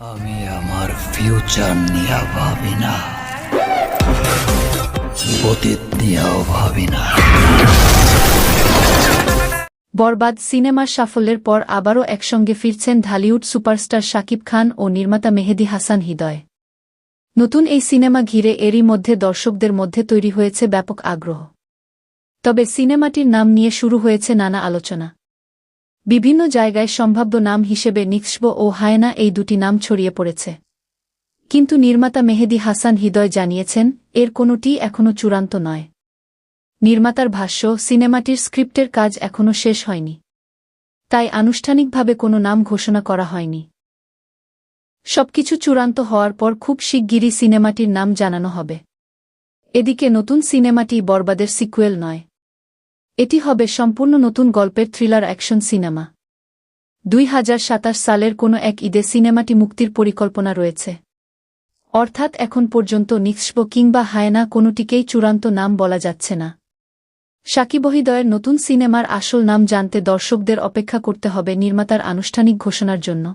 আমি আমার ফিউচার নিয়ে ভাবি না, অতীত নিয়েও ভাবি না। বরবাদ সিনেমার সাফল্যের পর আবারও একসঙ্গে ফিরছেন ঢালিউড সুপারস্টার শাকিব খান ও নির্মাতা মেহেদী হাসান হৃদয়। নতুন এই সিনেমা ঘিরে এরই মধ্যে দর্শকদের মধ্যে তৈরি হয়েছে ব্যাপক আগ্রহ। তবে সিনেমাটির নাম নিয়ে শুরু হয়েছে নানা আলোচনা। বিভিন্ন জায়গায় সম্ভাব্য নাম হিসেবে নিক্সব ও হায়না এই দুটি নাম ছড়িয়ে পড়েছে। কিন্তু নির্মাতা মেহেদী হাসান হৃদয় জানিয়েছেন, এর কোনোটিই এখনও চূড়ান্ত নয়। নির্মাতার ভাষ্য, সিনেমাটির স্ক্রিপ্টের কাজ এখনও শেষ হয়নি। তাই আনুষ্ঠানিকভাবে কোনো নাম ঘোষণা করা হয়নি। সবকিছু চূড়ান্ত হওয়ার পর খুব শিগগিরই সিনেমাটির নাম জানানো হবে। এদিকে নতুন সিনেমাটি বরবাদের সিকুয়েল নয়। এটি হবে সম্পূর্ণ নতুন গল্পের থ্রিলার অ্যাকশন সিনেমা। 2027 সালের কোনো এক ঈদে সিনেমাটি মুক্তির পরিকল্পনা রয়েছে। অর্থাৎ এখন পর্যন্ত নিক্সব কিংবা হায়না কোনোটিকেই চূড়ান্ত নাম বলা যাচ্ছে না। শাকিব হৃদয়ের নতুন সিনেমার আসল নাম জানতে দর্শকদের অপেক্ষা করতে হবে নির্মাতার আনুষ্ঠানিক ঘোষণার জন্য।